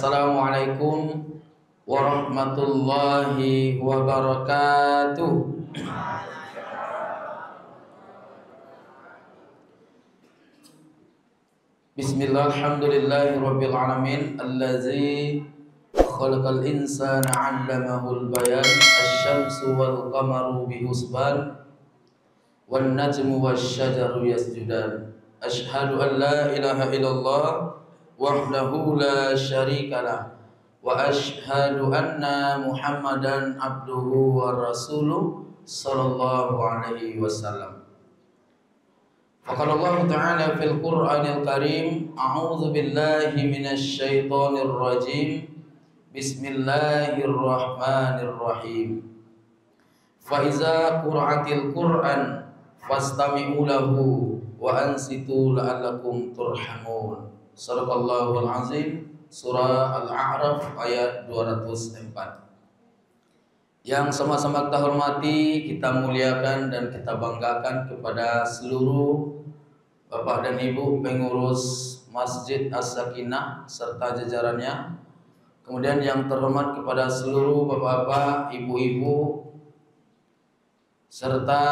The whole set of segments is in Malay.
Assalamualaikum warahmatullahi wabarakatuh. Bismillah, alhamdulillahi rabbil alamin, allazi khalaqal insana 'allamahul bayan, asy-syamsu wal qamaru bihusban, wan najmu wasyajaru yasjudan. Asyhadu an la ilaha illallah wahdahu la syarikalah, wa asyhadu anna Muhammadan abduhu wa rasuluh sallallahu alaihi wasallam. Faqala Allah Ta'ala fil Qur'anil Karim, a'udzu billahi minasy syaithanir rajim. Bismillahirrahmanirrahim. Fa iza qura'atil Qur'an fastami'u lahu wa ansitu la'allakum turhamun. Shadaqallahul azim. Surah Al-A'raf ayat 204. Yang sama-sama kita hormati, kita muliakan dan kita banggakan kepada seluruh Bapak dan Ibu pengurus Masjid As-Sakinah serta jajarannya. Kemudian yang terhormat kepada seluruh bapak-bapak, ibu-ibu serta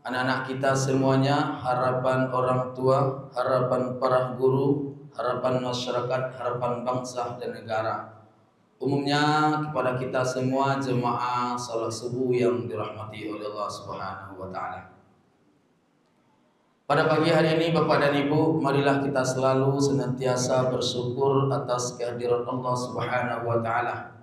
anak-anak kita semuanya, harapan orang tua, harapan para guru, harapan masyarakat, harapan bangsa dan negara. Umumnya kepada kita semua jemaah salat subuh yang dirahmati oleh Allah Subhanahu wa taala. Pada pagi hari ini Bapak dan Ibu, marilah kita selalu senantiasa bersyukur atas kehadiran Allah Subhanahu wa taala.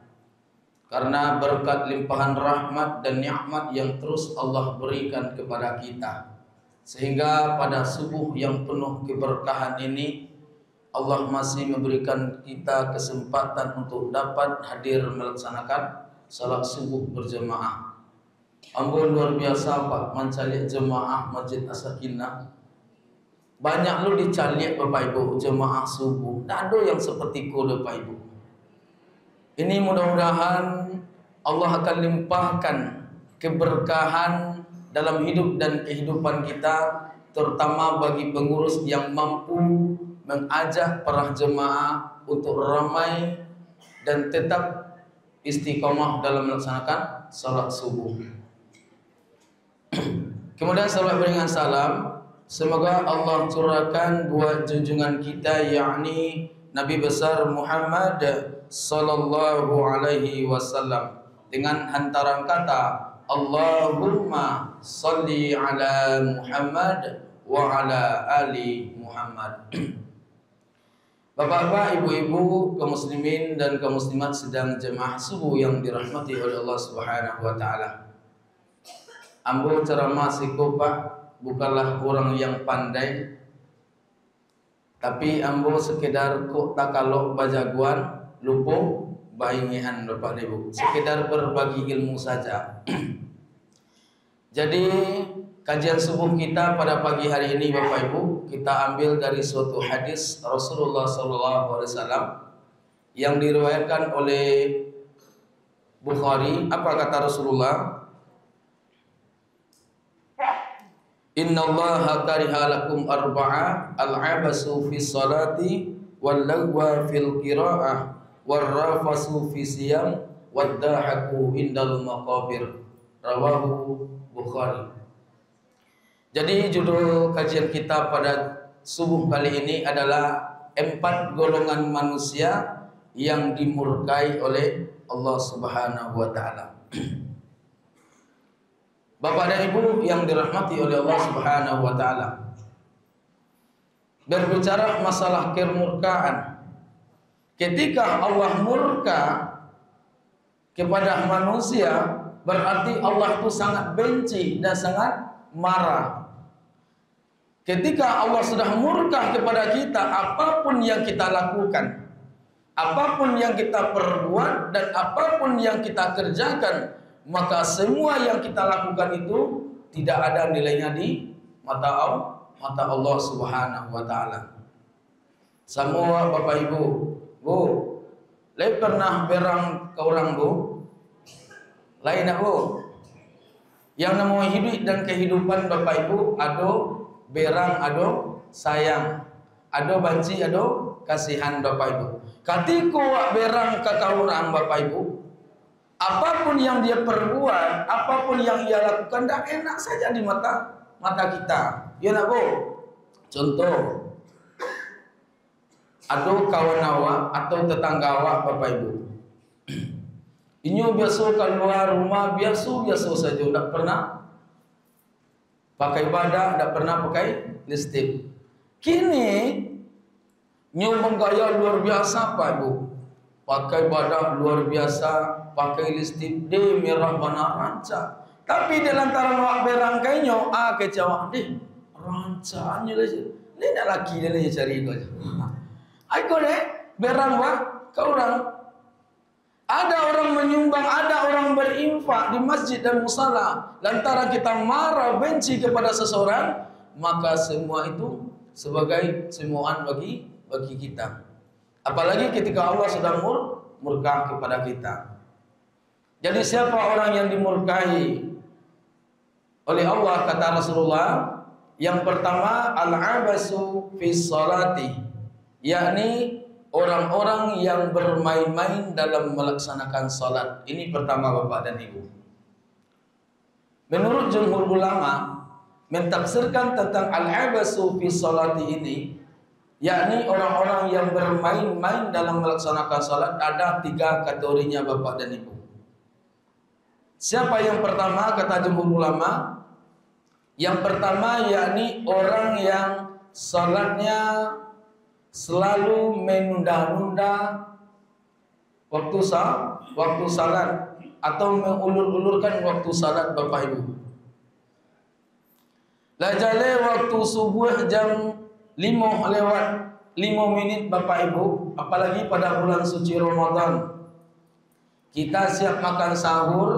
Karena berkat limpahan rahmat dan nikmat yang terus Allah berikan kepada kita, sehingga pada subuh yang penuh keberkahan ini Allah masih memberikan kita kesempatan untuk dapat hadir melaksanakan salat subuh berjemaah. Ampun, luar biasa Pak, mencalik jemaah Masjid As-Sakinah. Banyak lu dicalik Bapak Ibu jemaah subuh. Tak ada yang seperti ku Bapak Ibu. Ini mudah-mudahan Allah akan limpahkan keberkahan dalam hidup dan kehidupan kita, terutama bagi pengurus yang mampu mengajak para jemaah untuk ramai dan tetap istiqomah dalam melaksanakan salat subuh. Kemudian salawat beriringan salam, semoga Allah curahkan buat junjungan kita, yakni Nabi besar Muhammad sallallahu alaihi wasallam, dengan hantaran kata Allahumma salli ala Muhammad wa ala ali Muhammad. Bapak-bapak, ibu-ibu, kaum muslimin dan kaum muslimat sedang jemaah subuh yang dirahmati oleh Allah Subhanahu wa taala. Ambo ceramah siku Pak, bukanlah orang yang pandai, tapi ambo sekedar kok takalok bajaguan lupa baingian Bapak Ibu, sekedar berbagi ilmu saja. Jadi kajian subuh kita pada pagi hari ini Bapak Ibu, kita ambil dari suatu hadis Rasulullah SAW yang diriwayatkan oleh Bukhari. Apa kata Rasulullah? Innallaha kariha lakum arba'a, al-abasu fi salati, wal-lagwa fil qira'ah, wal-rafasu fi siyam, wad-dahaku indal maqabir. Rawahu Bukhari. Jadi judul kajian kita pada subuh kali ini adalah 4 golongan manusia yang dimurkai oleh Allah Subhanahu wa taala. Bapak dan Ibu yang dirahmati oleh Allah Subhanahu wa taala, berbicara masalah kemurkaan, ketika Allah murka kepada manusia, berarti Allah itu sangat benci dan sangat marah. Ketika Allah sudah murka kepada kita, apapun yang kita lakukan, apapun yang kita perbuat, dan apapun yang kita kerjakan, maka semua yang kita lakukan itu tidak ada nilainya di mata Allah Subhanahu wa taala. Semua Bapak Ibu, Bu, lain pernah berang ke orang Bu? Lain Bu. Yang namanya hidup dan kehidupan Bapak Ibu, ada berang, ada sayang, ada banci, ada kasihan Bapak Ibu. Ketika wak berang kakauran Bapak Ibu, apapun yang dia perbuat, apapun yang ia lakukan, dah enak saja di mata kita. Ya nak bu? Contoh, ada kawan awak atau tetangga awak Bapak Ibu. Inyo biasa keluar rumah biasa saja, tidak pernah pakai badak, tidak pernah pakai listrik. Kini nyo menggaya luar biasa Pak Ibu. Pakai badak luar biasa, pakai listrik de merah warna ranca. Tapi di lantaran wak berangkai nyo, kecewa deh. Rancanya lah. Ini nak laki dia ni cari kau. Aku deh berang wak kau orang. Ada orang menyumbang, ada orang berinfak di masjid dan musala. Lantaran kita marah, benci kepada seseorang, maka semua itu sebagai semuaan bagi kita. Apalagi ketika Allah sedang murka kepada kita. Jadi siapa orang yang dimurkai oleh Allah, kata Rasulullah, yang pertama al-abasu fi sholati, yakni orang-orang yang bermain-main dalam melaksanakan salat. Ini pertama Bapak dan Ibu. Menurut jumhur ulama mentafsirkan tentang al-abasu fi sholati ini, yakni orang-orang yang bermain-main dalam melaksanakan salat, ada 3 kategorinya Bapak dan Ibu. Siapa yang pertama kata jumhur ulama? Yang pertama yakni orang yang salatnya selalu menunda-nunda waktu salat atau mengulur-ulurkan waktu salat Bapak Ibu. Lajale waktu subuh jam 5 lewat 5 menit Bapak Ibu, apalagi pada bulan suci Ramadan. Kita siap makan sahur.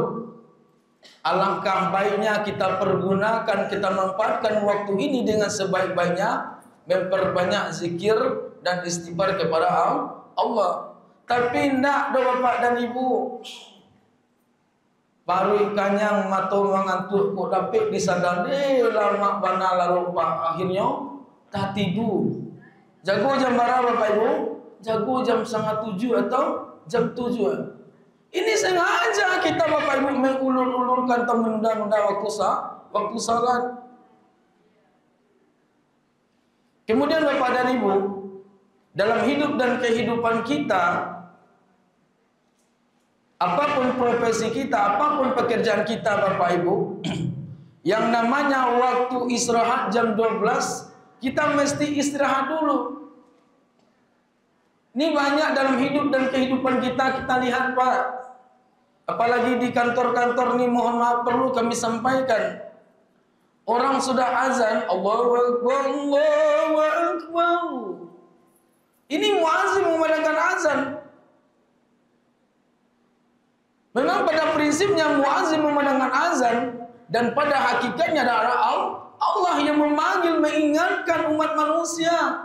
Alangkah baiknya kita pergunakan, kita manfaatkan waktu ini dengan sebaik-baiknya, memperbanyak zikir dan istighfar kepada Allah. Tapi nak do Bapak dan Ibu, baru kanyang mato mengantuk kok dapik disadar lama bana lalu Pak, akhirnya tak tidur. Jago jam berapa Bapak Ibu? Jago jam 6:30 atau jam 7. Ini sengaja kita Bapak Ibu mengulur-ulurkan atau menunda-nunda waktu salat. Kemudian Bapak dan Ibu, dalam hidup dan kehidupan kita, apapun profesi kita, apapun pekerjaan kita Bapak Ibu, yang namanya waktu istirahat jam 12, kita mesti istirahat dulu. Ini banyak dalam hidup dan kehidupan kita lihat Pak. Apalagi di kantor-kantor ini, mohon maaf perlu kami sampaikan. Orang sudah azan, Allahu Akbar, Allahu Akbar. Ini muazzin memandangkan azan. Memang pada prinsipnya muazzin memandangkan azan, dan pada hakikatnya adalah Allah yang memanggil, mengingatkan umat manusia,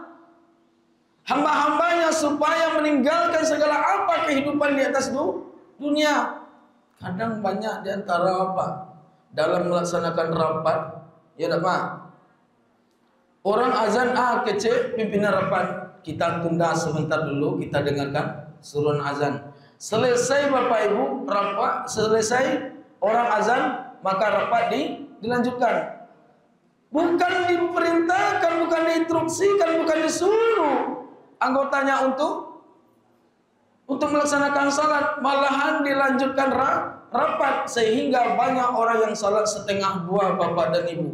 hamba-hambanya, supaya meninggalkan segala apa kehidupan di atas dunia. Kadang banyak di antara dalam melaksanakan rapat, ya tak Pak? Orang azan kecil pimpinan rapat, kita tunda sebentar dulu, kita dengarkan suruhan azan. Selesai Bapak Ibu rapat, selesai orang azan, maka rapat dilanjutkan. Bukan diperintahkan, bukan diinstruksikan, bukan disuruh anggotanya untuk melaksanakan salat, malahan dilanjutkan rapat, sehingga banyak orang yang salat setengah 2 Bapak dan Ibu.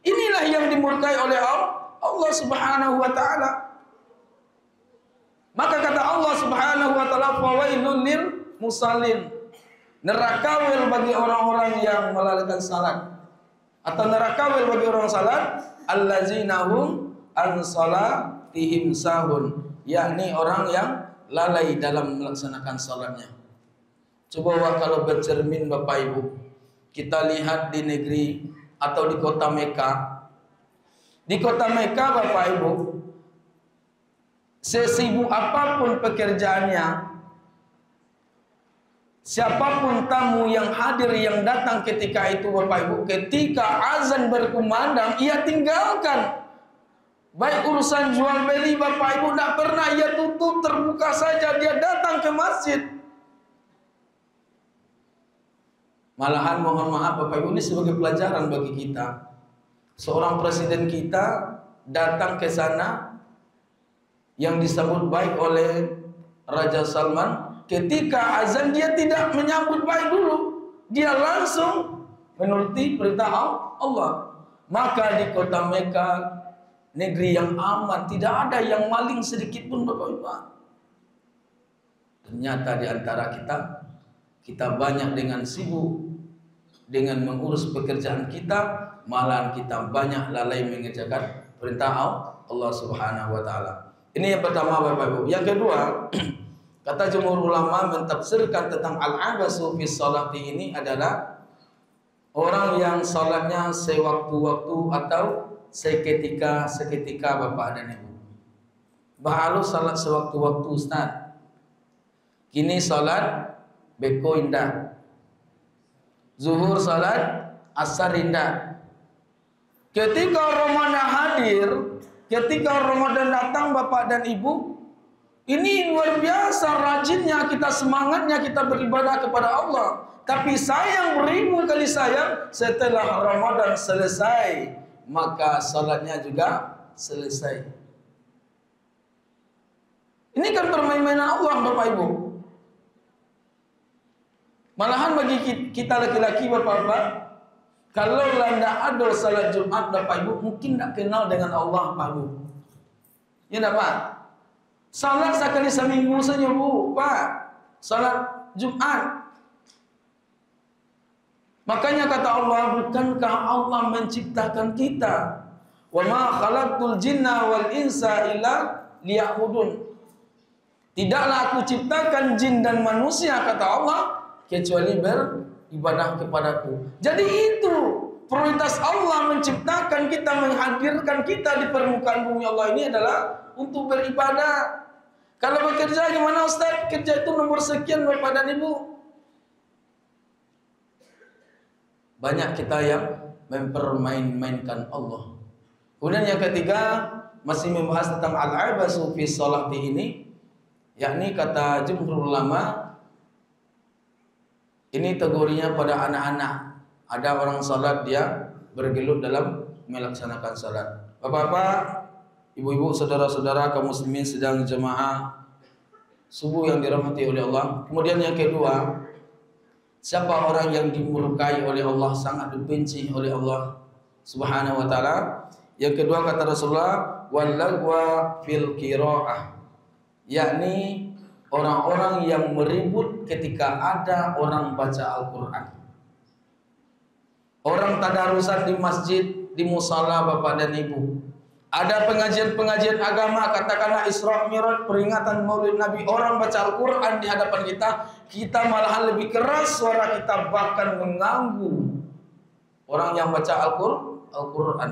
Inilah yang dimurkai oleh Allah Subhanahu wa taala. Maka kata Allah Subhanahu wa taala, fawailul lil musallin. Neraka wel bagi orang-orang yang melalaikan salat. Atau neraka wel bagi orang salat, allazina hum an salatihim sahun, yakni orang yang lalai dalam melaksanakan salatnya. Coba kalau bercermin Bapak Ibu, kita lihat di negeri atau di kota Mekah. Di kota Mekah Bapak Ibu, sesibuk apapun pekerjaannya, siapapun tamu yang hadir, yang datang ketika itu Bapak Ibu, ketika azan berkumandang, ia tinggalkan Baik urusan jual beli Bapak Ibu tidak pernah ia tutup, terbuka saja dia datang ke masjid. Malahan mohon maaf Bapak Ibu, ini sebagai pelajaran bagi kita. Seorang presiden kita datang ke sana yang disambut baik oleh Raja Salman. Ketika azan dia tidak menyambut baik dulu, dia langsung menuruti perintah Allah. Maka di kota Mekah, negeri yang aman, tidak ada yang maling sedikit pun Bapak Ibu. Ternyata di antara kita banyak dengan sibuk dengan mengurus pekerjaan kita, malahan kita banyak lalai mengerjakan perintah Allah Subhanahu wa taala. Ini yang pertama Bapak Ibu. Yang kedua, kata jumhur ulama mentafsirkan tentang al-abasu fi sholati ini adalah orang yang salatnya sewaktu-waktu atau seketika Bapak dan Ibu. Bahalu salat sewaktu-waktu Ustaz. Kini salat beko indah. Zuhur salat, asar indah. Ketika Ramadan hadir, ketika Ramadan datang Bapak dan Ibu, ini luar biasa rajinnya kita, semangatnya kita beribadah kepada Allah. Tapi sayang, beribu kali sayang, setelah Ramadan selesai, maka salatnya juga selesai. Ini kan permainan Allah Bapak Ibu. Malahan bagi kita laki-laki Bapak-bapak, kalau tidak ada salat Jumat Bapak Ibu, mungkin tidak kenal dengan Allah Pak Ibu. Ya tidak Pak? Salat sekali seminggu saja Bu Pak. Salat Jumat. Makanya kata Allah, bukankah Allah menciptakan kita? Wa ma khalaqtul jinna wal insa illa liya'budun. Tidaklah aku ciptakan jin dan manusia, kata Allah, kecuali beribadah kepadaku. Jadi itu prioritas Allah menciptakan kita, menghadirkan kita di permukaan bumi Allah ini adalah untuk beribadah. Kalau bekerja gimana Ustaz? Kerja itu nomor sekian Bapak dan Ibu. Banyak kita yang mempermain-mainkan Allah. Kemudian yang ketiga, masih membahas tentang al-abasu fi sholati ini, yakni kata jumhur ulama, ini tegurinya pada anak-anak. Ada orang salat dia bergelut dalam melaksanakan salat. Bapak-bapak, ibu-ibu, saudara-saudara kaum muslimin sedang jemaah subuh yang dirahmati oleh Allah. Kemudian yang kedua, siapa orang yang dimurkai oleh Allah, sangat dibenci oleh Allah Subhanahu wa taala? Yang kedua kata Rasulullah, wallagwa fil qiraah, yakni orang-orang yang meribut ketika ada orang baca Al-Quran. Orang tadarusan di masjid, di musala Bapak dan Ibu. Ada pengajian-pengajian agama, katakanlah Isra Mi'raj, peringatan Maulid Nabi, orang baca Al-Quran di hadapan kita malahan lebih keras suara kita, bahkan mengganggu orang yang baca Al-Quran.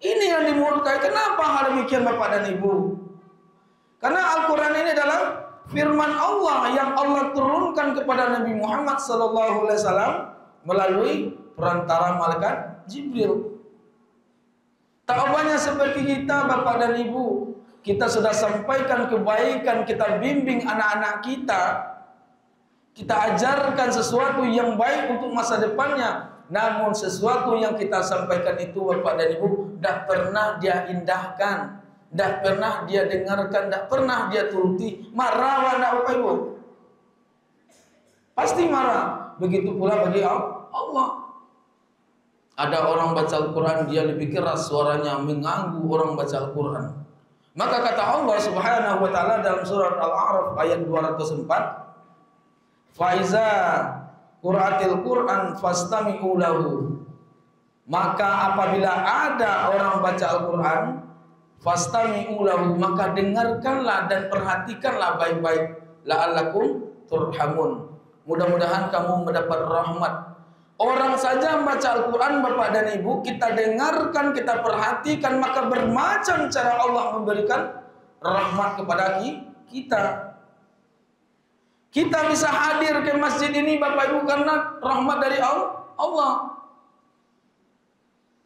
Ini yang dimurkai. Kenapa hal demikian Bapak dan Ibu? Karena Al-Quran ini adalah firman Allah yang Allah turunkan kepada Nabi Muhammad SAW melalui perantara malaikat Jibril. Tak banyak seperti kita Bapak dan Ibu, kita sudah sampaikan kebaikan, kita bimbing anak-anak kita, kita ajarkan sesuatu yang baik untuk masa depannya. Namun sesuatu yang kita sampaikan itu Bapak dan Ibu tidak pernah dia indahkan, tidak pernah dia dengarkan, tidak pernah dia turuti. Marah tidak Bapak Ibu? Pasti marah. Begitu pula bagi Allah. Ada orang baca Al-Quran, dia lebih keras suaranya, mengganggu orang baca Al-Quran. Maka kata Allah Subhanahu wa taala dalam surat Al-A'raf ayat 204, Faiza qura'atil Qur'an fastami'u lahu. Maka apabila ada orang baca Al-Quran, fastami'u lahu, maka dengarkanlah dan perhatikanlah baik-baik, la'allakum turhamun. Mudah-mudahan kamu mendapat rahmat. Orang saja membaca Al-Quran Bapak dan Ibu, kita dengarkan, kita perhatikan, maka bermacam cara Allah memberikan rahmat kepada kita. Kita bisa hadir ke masjid ini Bapak Ibu karena rahmat dari Allah.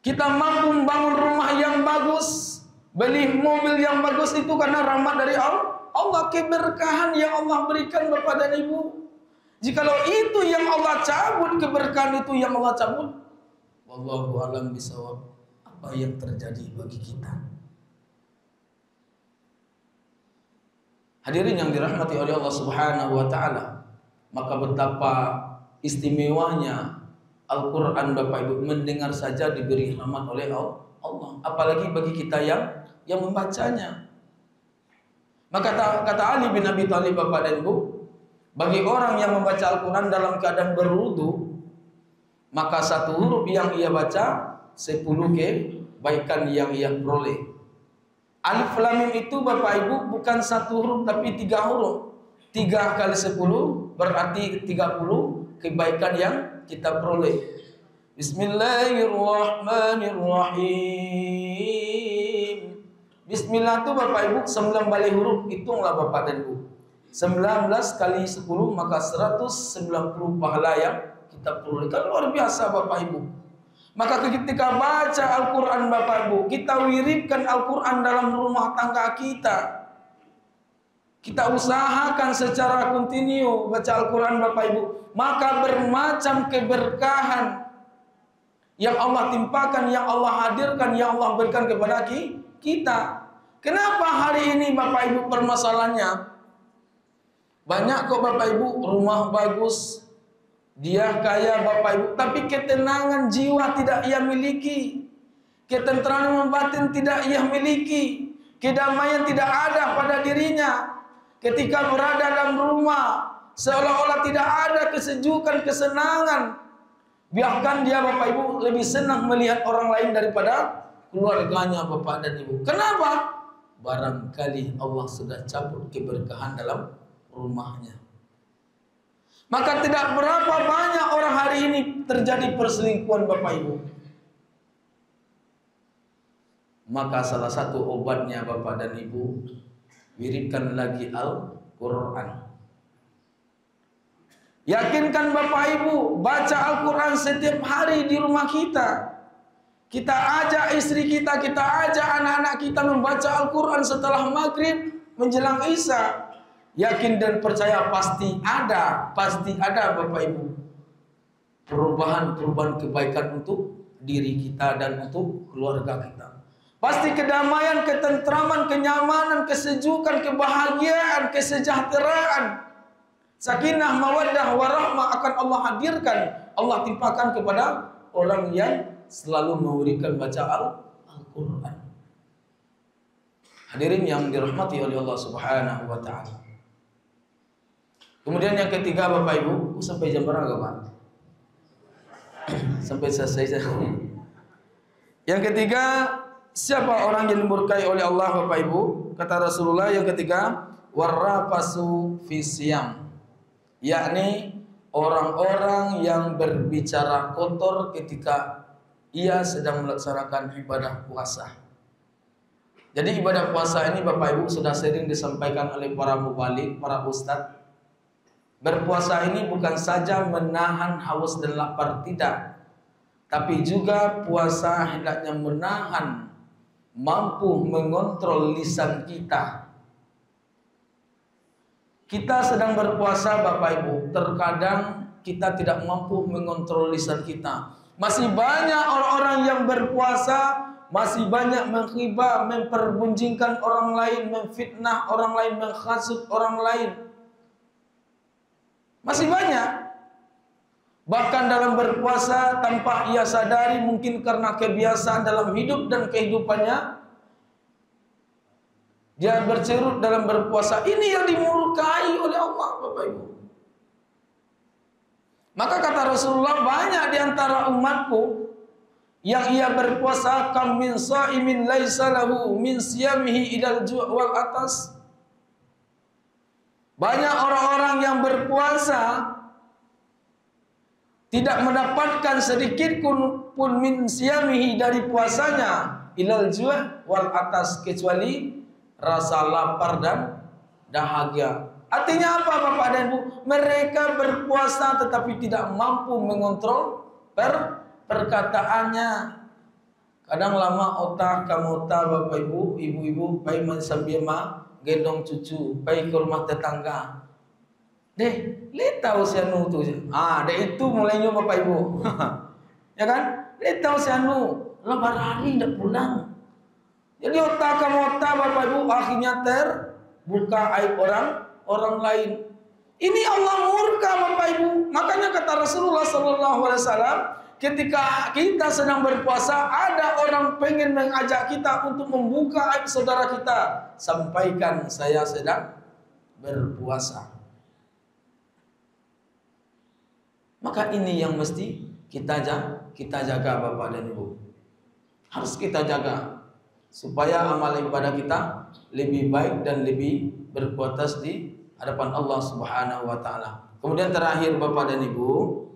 Kita mampu membangun rumah yang bagus, Beli mobil yang bagus itu karena rahmat dari Allah, keberkahan yang Allah berikan Bapak dan Ibu. Jikalau itu yang Allah cabut, keberkahan itu yang Allah cabut, wallahu a'lam bishawab, apa yang terjadi bagi kita? Hadirin yang dirahmati oleh Allah Subhanahu wa taala, maka betapa istimewanya Al-Qur'an Bapak Ibu, mendengar saja diberi rahmat oleh Allah, apalagi bagi kita yang membacanya. Maka kata Ali bin Abi Thalib Bapak dan Ibu, bagi orang yang membaca Al-Quran dalam keadaan berwudu, maka satu huruf yang ia baca 10 kebaikan yang ia peroleh. Alif Lam Mim itu Bapak Ibu bukan satu huruf tapi 3 huruf. 3 kali 10 berarti 30 kebaikan yang kita peroleh. Bismillahirrahmanirrahim. Bismillah itu Bapak Ibu 9 balik huruf, hitunglah Bapak dan Ibu. 19 kali 10 maka 190 pahala yang kita peroleh. Kan luar biasa Bapak Ibu. Maka ketika baca Al-Quran Bapak Ibu, kita wiridkan Al-Quran dalam rumah tangga kita. Kita usahakan secara kontinu baca Al-Quran Bapak Ibu, maka bermacam keberkahan yang Allah timpakan, yang Allah hadirkan, yang Allah berikan kepada kita. Kenapa hari ini Bapak Ibu permasalahannya? Banyak kok Bapak Ibu rumah bagus, dia kaya Bapak Ibu, tapi ketenangan jiwa tidak ia miliki, ketentraman batin tidak ia miliki, kedamaian tidak ada pada dirinya. Ketika berada dalam rumah, seolah-olah tidak ada kesejukan, kesenangan. Biarkan dia Bapak Ibu lebih senang melihat orang lain daripada keluarganya Bapak dan Ibu. Kenapa? Barangkali Allah sudah cabut keberkahan dalam rumahnya. Maka tidak berapa banyak orang hari ini terjadi perselingkuhan Bapak Ibu. Maka salah satu obatnya Bapak dan Ibu, wiridkan lagi Al-Quran. Yakinkan Bapak Ibu, baca Al-Quran setiap hari di rumah kita. Kita ajak istri kita, kita ajak anak-anak kita membaca Al-Quran setelah maghrib menjelang isya. Yakin dan percaya pasti ada Bapak Ibu perubahan kebaikan untuk diri kita dan untuk keluarga kita. Pasti kedamaian, ketentraman, kenyamanan, kesejukan, kebahagiaan, kesejahteraan, sakinah, mawaddah, warahmah akan Allah hadirkan, Allah timpakan kepada orang yang selalu memberikan baca Al-Quran. Hadirin yang dirahmati oleh Allah Subhanahu wa taala. Kemudian yang ketiga Bapak Ibu, sampai jam berapa Pak? Sampai selesai. Yang ketiga, siapa orang yang dimurkai oleh Allah Bapak Ibu? Kata Rasulullah yang ketiga, warrafasu fi siyam, yakni orang-orang yang berbicara kotor ketika ia sedang melaksanakan ibadah puasa. Jadi ibadah puasa ini Bapak Ibu sudah sering disampaikan oleh para mubalik, para ustadz. Berpuasa ini bukan saja menahan haus dan lapar, tidak, tapi juga puasa hendaknya menahan, mampu mengontrol lisan kita. Kita sedang berpuasa Bapak Ibu, terkadang kita tidak mampu mengontrol lisan kita. Masih banyak orang-orang yang berpuasa, masih banyak menghibah, memperbunjingkan orang lain, memfitnah orang lain, menghasut orang lain. Masih banyak. Bahkan dalam berpuasa tanpa ia sadari, mungkin karena kebiasaan dalam hidup dan kehidupannya, dia bercerut dalam berpuasa. Ini yang dimurkai oleh Allah Bapak Ibu. Maka kata Rasulullah, banyak di antara umatku yang ia berpuasa, kam min sa'imin laisa lahu min siyamihi idal ju' wal atas. Banyak orang-orang yang berpuasa tidak mendapatkan sedikit pun min siyamihi dari puasanya ilal ju' wal atas, kecuali rasa lapar dan dahaga. Artinya apa Bapak dan Ibu? Mereka berpuasa tetapi tidak mampu mengontrol perkataannya. Kadang lama otak kamu otak bapak ibu, ibu-ibu, pai sambil gendong cucu, pai ke rumah tetangga. Deh, lihat tahu si anu tu. Deh itu mulainya bapak ibu. Ya kan? Lihat tahu si anu, lebar hari tidak pulang. Jadi otak kamu otak bapak ibu akhirnya terbuka aib orang lain. Ini Allah murka bapak ibu. Makanya kata Rasulullah SAW, ketika kita sedang berpuasa, ada orang pengen mengajak kita untuk membuka aib saudara kita. Sampaikan saya sedang berpuasa. Maka ini yang mesti kita jaga bapak dan ibu. Harus kita jaga supaya amal ibadah kita lebih baik dan lebih berkualitas di hadapan Allah Subhanahu wa taala. Kemudian terakhir bapak dan ibu,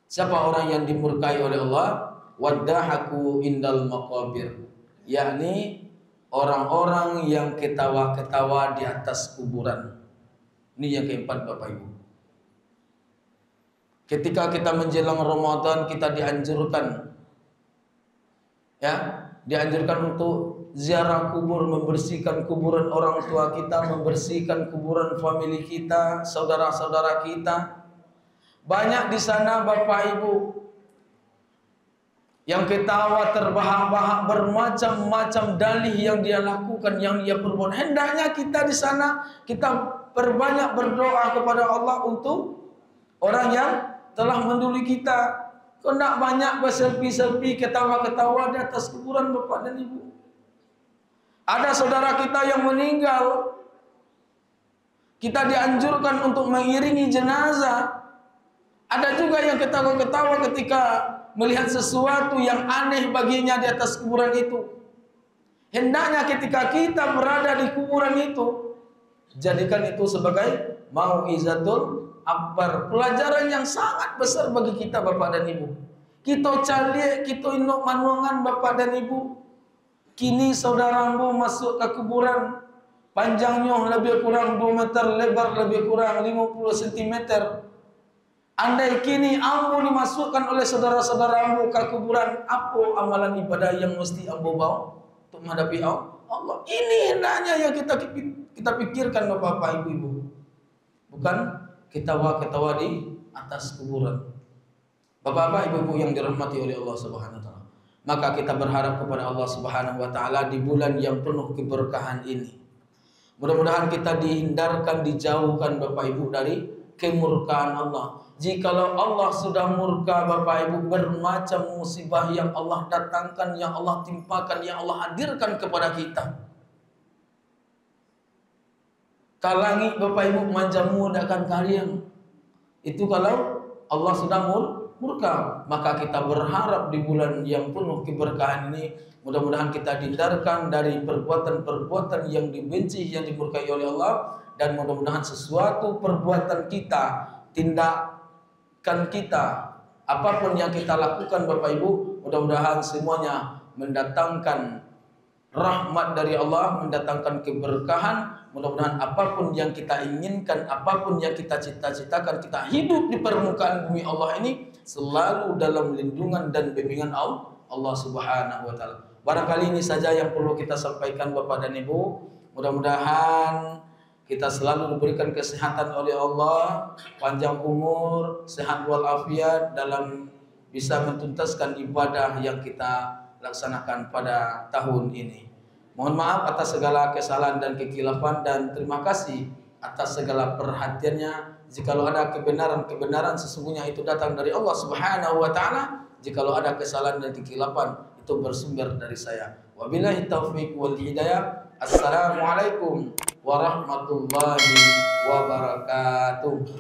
siapa orang yang dimurkai oleh Allah? Waddahaku indal maqabir, yakni orang-orang yang ketawa-ketawa di atas kuburan. Ini yang keempat bapak ibu. Ketika kita menjelang Ramadan, kita dianjurkan untuk ziarah kubur, membersihkan kuburan orang tua kita, membersihkan kuburan famili kita, saudara-saudara kita. Banyak di sana bapak ibu yang ketawa terbahak-bahak, bermacam-macam dalih yang dia lakukan, yang dia perbuat. Hendaknya kita di sana kita berbanyak berdoa kepada Allah untuk orang yang telah mendahului kita. Kau nak banyak berselfie-selfie, ketawa-ketawa di atas kuburan bapak dan ibu. Ada saudara kita yang meninggal, kita dianjurkan untuk mengiringi jenazah. Ada juga yang ketawa-ketawa ketika melihat sesuatu yang aneh baginya di atas kuburan itu. Hendaknya ketika kita berada di kuburan itu, jadikan itu sebagai mau'izatul akbar, pelajaran yang sangat besar bagi kita bapak dan ibu. Kita cari, kita induk manuangan bapak dan ibu. Kini saudaramu masuk ke kuburan, panjangnya lebih kurang 2 meter, lebar lebih kurang 50 cm. Andai kini ambo dimasukkan oleh saudara-saudaramu ke kuburan, apa amalan ibadah yang mesti ambo bawa untuk menghadapi Allah? Ini hendaknya yang kita pikirkan bapak ibu-ibu. Bukan ketawa-ketawa di atas kuburan. Bapak-bapak, ibu-ibu yang dirahmati oleh Allah Subhanahu wa taala. Maka kita berharap kepada Allah Subhanahu wa taala di bulan yang penuh keberkahan ini. Mudah-mudahan kita dihindarkan, dijauhkan bapak ibu dari kemurkaan Allah. Jikalau Allah sudah murka bapak ibu, bermacam musibah yang Allah datangkan, yang Allah timpakan, yang Allah hadirkan kepada kita. Kalangi bapak ibu manjamu akan kalian. Itu kalau Allah sudah murka. Maka kita berharap di bulan yang penuh keberkahan ini, mudah-mudahan kita dihindarkan dari perbuatan-perbuatan yang dibenci, yang dimurkai oleh Allah. Dan mudah-mudahan sesuatu perbuatan kita, tindakan kita, apapun yang kita lakukan bapak ibu, mudah-mudahan semuanya mendatangkan rahmat dari Allah, mendatangkan keberkahan. Mudah-mudahan apapun yang kita inginkan, apapun yang kita cita-citakan, kita hidup di permukaan bumi Allah ini selalu dalam lindungan dan bimbingan Allah Subhanahu wa taala. Barangkali ini saja yang perlu kita sampaikan bapak dan ibu. Mudah-mudahan kita selalu diberikan kesehatan oleh Allah, panjang umur, sehat walafiat dalam bisa mentuntaskan ibadah yang kita laksanakan pada tahun ini. Mohon maaf atas segala kesalahan dan kekilafan, dan terima kasih atas segala perhatiannya. Jikalau ada kebenaran sesungguhnya itu datang dari Allah Subhanahu wa taala. Jikalau ada kesalahan dan kekilafan itu bersumber dari saya. Wabillahi taufiq wal hidayah. Assalamualaikum warahmatullahi wabarakatuh.